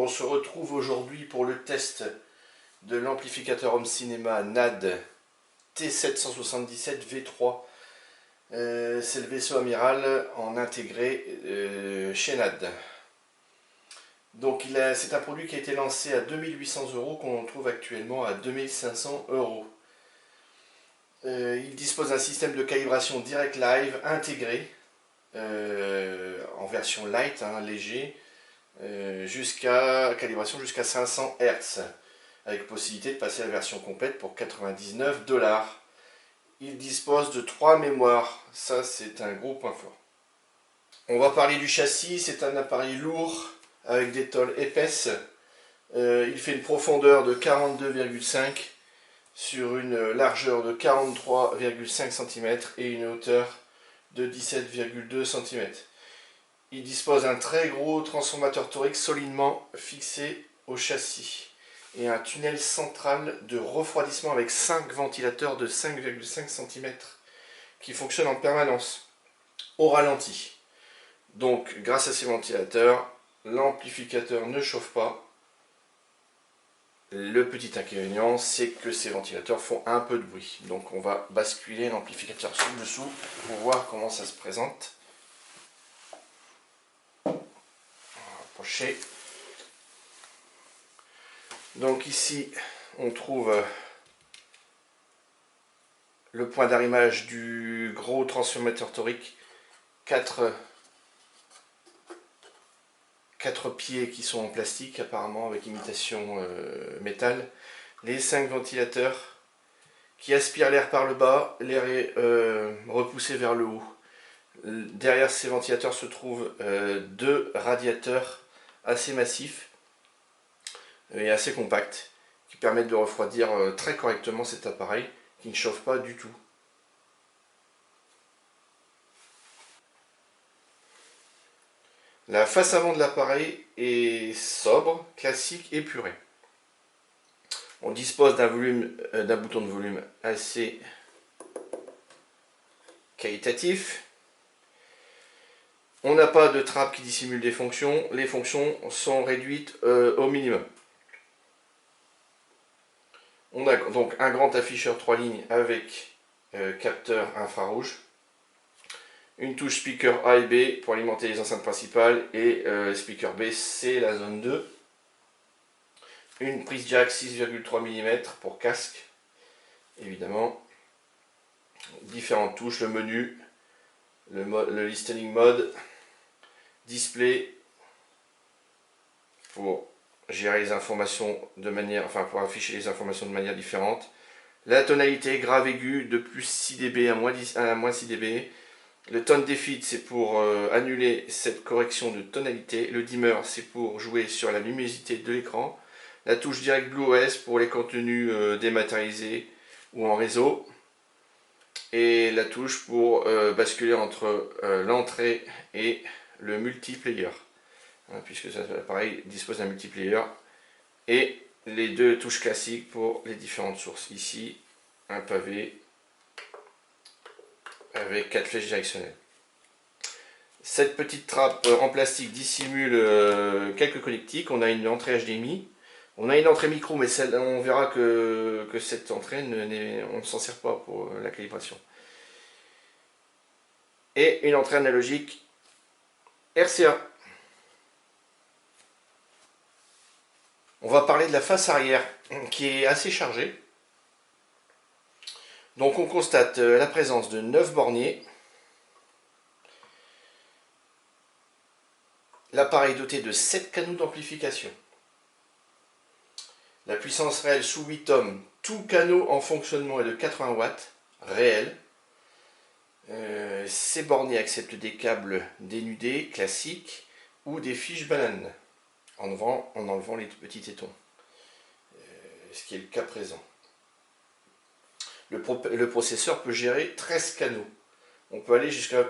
on se retrouve aujourd'hui pour le test de l'amplificateur home cinéma NAD T777 V3. C'est le vaisseau amiral en intégré chez NAD. Donc c'est un produit qui a été lancé à 2800 € qu'on trouve actuellement à 2500 €. Il dispose d'un système de calibration direct live intégré en version light, léger, jusqu'à calibration jusqu'à 500 Hz, avec possibilité de passer à la version complète pour 99 $. Il dispose de 3 mémoires, ça c'est un gros point fort. On va parler du châssis, c'est un appareil lourd avec des tôles épaisses. Il fait une profondeur de 42,5 sur une largeur de 43,5 cm et une hauteur de 17,2 cm. Il dispose d'un très gros transformateur torique solidement fixé au châssis et un tunnel central de refroidissement avec 5 ventilateurs de 5,5 cm qui fonctionnent en permanence au ralenti. Donc grâce à ces ventilateurs, l'amplificateur ne chauffe pas. Le petit inconvénient, c'est que ces ventilateurs font un peu de bruit. Donc on va basculer l'amplificateur sur le dessous pour voir comment ça se présente. On va approcher. Donc ici, on trouve le point d'arrimage du gros transformateur torique. 4 pieds qui sont en plastique apparemment avec imitation métal. Les 5 ventilateurs qui aspirent l'air par le bas, l'air est repoussé vers le haut. Derrière ces ventilateurs se trouvent 2 radiateurs assez massifs et assez compacts qui permettent de refroidir très correctement cet appareil qui ne chauffe pas du tout. La face avant de l'appareil est sobre, classique, épurée. On dispose d'un bouton de volume assez qualitatif. On n'a pas de trappe qui dissimule des fonctions. Les fonctions sont réduites au minimum. On a donc un grand afficheur 3 lignes avec capteur infrarouge. Une touche speaker A et B pour alimenter les enceintes principales et speaker B, c'est la zone 2. Une prise jack 6,3 mm pour casque, évidemment. Différentes touches, le menu, le listening mode, display pour gérer les informations de manière, pour afficher les informations de manière différente. La tonalité grave aiguë de plus 6 dB à moins 6 dB. Le tone deafit, c'est pour annuler cette correction de tonalité. Le dimmer, c'est pour jouer sur la luminosité de l'écran. La touche Direct Blue OS pour les contenus dématérialisés ou en réseau. Et la touche pour basculer entre l'entrée et le multiplayer. Puisque cet appareil dispose d'un multiplayer. Et les 2 touches classiques pour les différentes sources. Ici, un pavé avec 4 flèches directionnelles. Cette petite trappe en plastique dissimule quelques connectiques. On a une entrée HDMI, on a une entrée micro, mais on verra que cette entrée, on ne s'en sert pas pour la calibration. Et une entrée analogique RCA. On va parler de la face arrière, qui est assez chargée. Donc on constate la présence de 9 borniers. L'appareil doté de 7 canaux d'amplification. La puissance réelle sous 8 ohms, tout canot en fonctionnement est de 80 watts, réel. Ces borniers acceptent des câbles dénudés, classiques, ou des fiches bananes, en enlevant les petits tétons. Ce qui est le cas présent. Le processeur peut gérer 13 canaux. On peut aller jusqu'à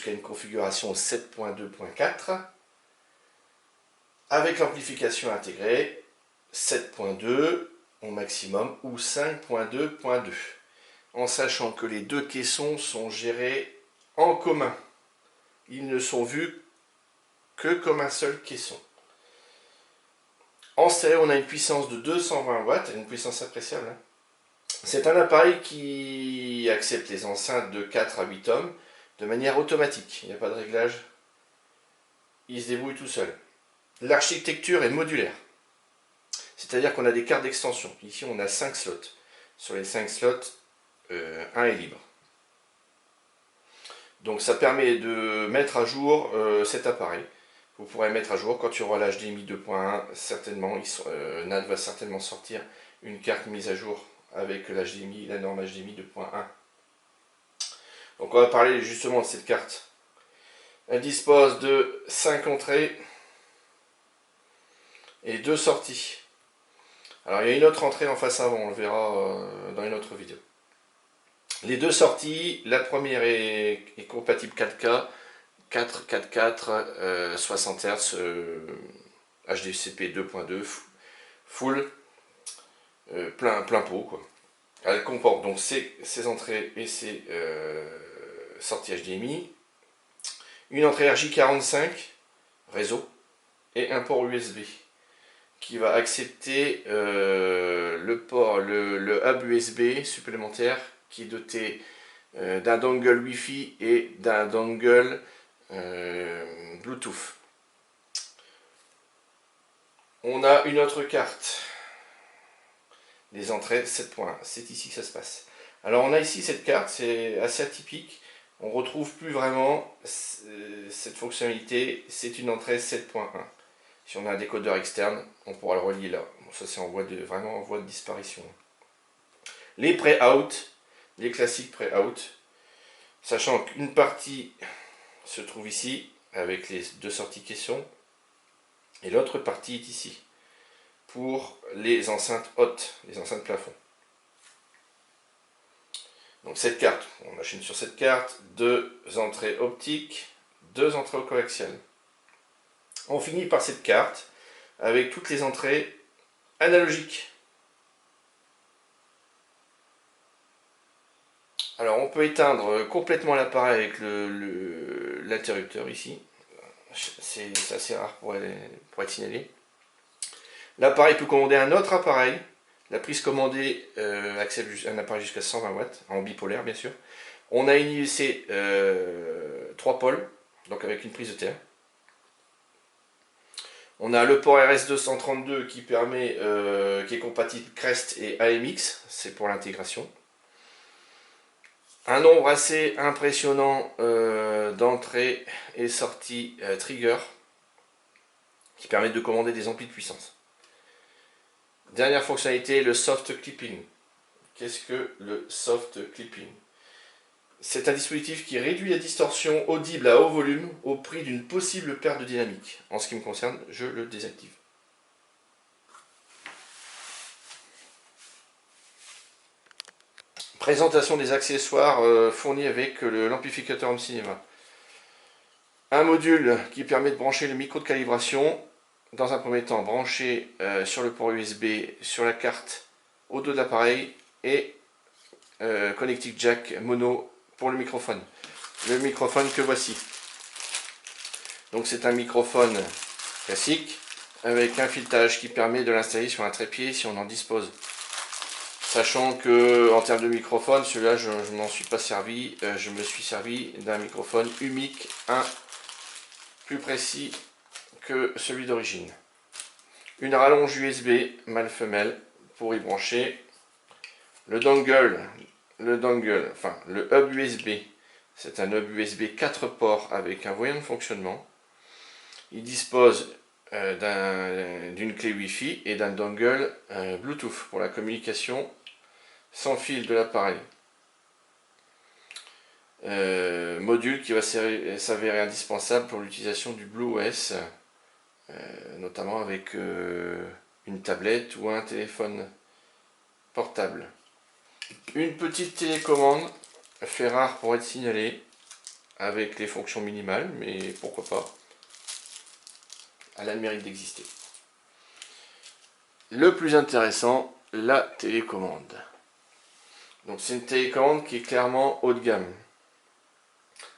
une configuration 7.2.4 avec l'amplification intégrée 7.2 au maximum ou 5.2.2 en sachant que les 2 caissons sont gérés en commun. Ils ne sont vus que comme un seul caisson. En stéréo, on a une puissance de 220 watts, une puissance appréciable. Hein. C'est un appareil qui accepte les enceintes de 4 à 8 ohms de manière automatique. Il n'y a pas de réglage. Il se débrouille tout seul. L'architecture est modulaire. C'est-à-dire qu'on a des cartes d'extension. Ici, on a 5 slots. Sur les 5 slots, un est libre. Donc ça permet de mettre à jour cet appareil. Vous pourrez mettre à jour quand il y aura l'HDMI 2.1. Certainement, NAD va certainement sortir une carte mise à jour avec l'HDMI, la norme HDMI 2.1. Donc on va parler justement de cette carte. Elle dispose de 5 entrées et 2 sorties. Alors il y a une autre entrée en face avant, on le verra dans une autre vidéo. Les 2 sorties, la première est compatible 4K, 444, 60 Hz, HDCP 2.2, full, plein pot quoi. Elle comporte donc ces entrées et ces sorties HDMI, une entrée RJ45 réseau et un port USB qui va accepter le hub USB supplémentaire qui est doté d'un dongle Wi-Fi et d'un dongle Bluetooth. On a une autre carte. Les entrées 7.1. C'est ici que ça se passe. Alors on a ici cette carte, c'est assez atypique. On ne retrouve plus vraiment cette fonctionnalité. C'est une entrée 7.1. Si on a un décodeur externe, on pourra le relier là. Bon, ça c'est vraiment en voie de disparition. Les pré-out, les classiques pré-out, sachant qu'une partie se trouve ici, avec les 2 sorties question, et l'autre partie est ici, pour les enceintes hautes, les enceintes plafond. Donc cette carte, on machine sur cette carte, 2 entrées optiques, 2 entrées coaxiales. On finit par cette carte avec toutes les entrées analogiques. Alors on peut éteindre complètement l'appareil avec l'interrupteur ici. C'est assez rare pour être signalé. L'appareil peut commander un autre appareil. La prise commandée accepte un appareil jusqu'à 120 watts, en bipolaire bien sûr. On a une IEC 3 pôles, donc avec une prise de terre. On a le port RS232 qui est compatible Crest et AMX, c'est pour l'intégration. Un nombre assez impressionnant d'entrées et sorties trigger qui permettent de commander des amplis de puissance. Dernière fonctionnalité, le soft clipping. Qu'est-ce que le soft clipping? C'est un dispositif qui réduit la distorsion audible à haut volume au prix d'une possible perte de dynamique. En ce qui me concerne, je le désactive. Présentation des accessoires fournis avec l'amplificateur home cinéma. Un module qui permet de brancher le micro de calibration. Dans un premier temps, branché sur le port USB, sur la carte au dos de l'appareil et connectique jack mono pour le microphone. Le microphone que voici. Donc c'est un microphone classique avec un filetage qui permet de l'installer sur un trépied si on en dispose. Sachant que en termes de microphone, celui-là je ne m'en suis pas servi, je me suis servi d'un microphone UMIC 1 plus précis que celui d'origine. Une rallonge USB mâle-femelle pour y brancher le hub USB. C'est un hub USB 4 ports avec un voyant de fonctionnement. Il dispose d'une clé Wi-Fi et d'un dongle Bluetooth pour la communication sans fil de l'appareil. Module qui va s'avérer indispensable pour l'utilisation du BlueOS, notamment avec une tablette ou un téléphone portable. Une petite télécommande, fait rare pour être signalée, avec les fonctions minimales, mais pourquoi pas. Elle a le mérite d'exister. Le plus intéressant, la télécommande. Donc c'est une télécommande qui est clairement haut de gamme.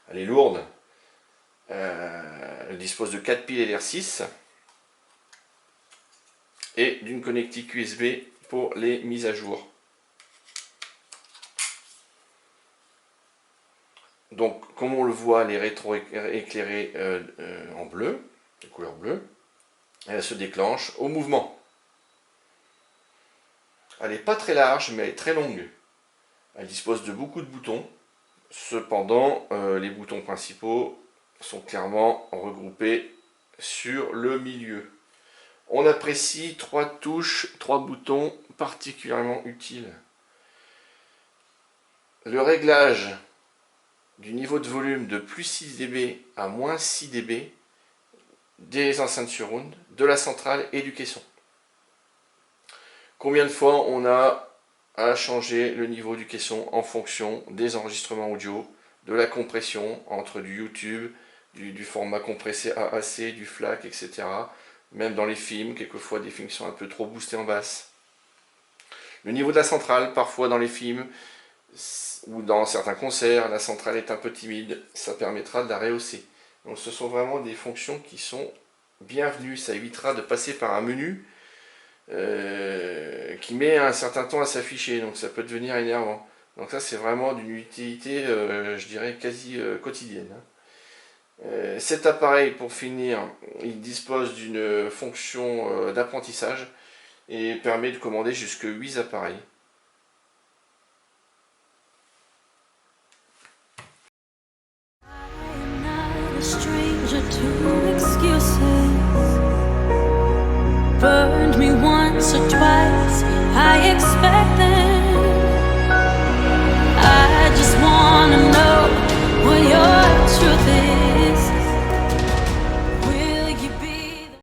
Elle est lourde. Elle dispose de 4 piles LR6. et d'une connectique USB pour les mises à jour. Donc, comme on le voit, les rétro-éclairés en bleu, de couleur bleue, elle se déclenche au mouvement. Elle n'est pas très large, mais elle est très longue. Elle dispose de beaucoup de boutons. Cependant, les boutons principaux sont clairement regroupés sur le milieu. On apprécie 3 touches, 3 boutons particulièrement utiles. Le réglage du niveau de volume de plus 6 dB à moins 6 dB des enceintes surround, de la centrale et du caisson. Combien de fois on a à changer le niveau du caisson en fonction des enregistrements audio, de la compression entre du YouTube, du format compressé AAC, du FLAC, etc. Même dans les films, quelquefois des films qui sont un peu trop boostés en basse. Le niveau de la centrale, parfois dans les films ou dans certains concerts, la centrale est un peu timide, ça permettra de la rehausser. Donc ce sont vraiment des fonctions qui sont bienvenues, ça évitera de passer par un menu qui met un certain temps à s'afficher, donc ça peut devenir énervant. Donc ça c'est vraiment d'une utilité, je dirais, quasi quotidienne. Cet appareil, pour finir, il dispose d'une fonction d'apprentissage et permet de commander jusque 8 appareils.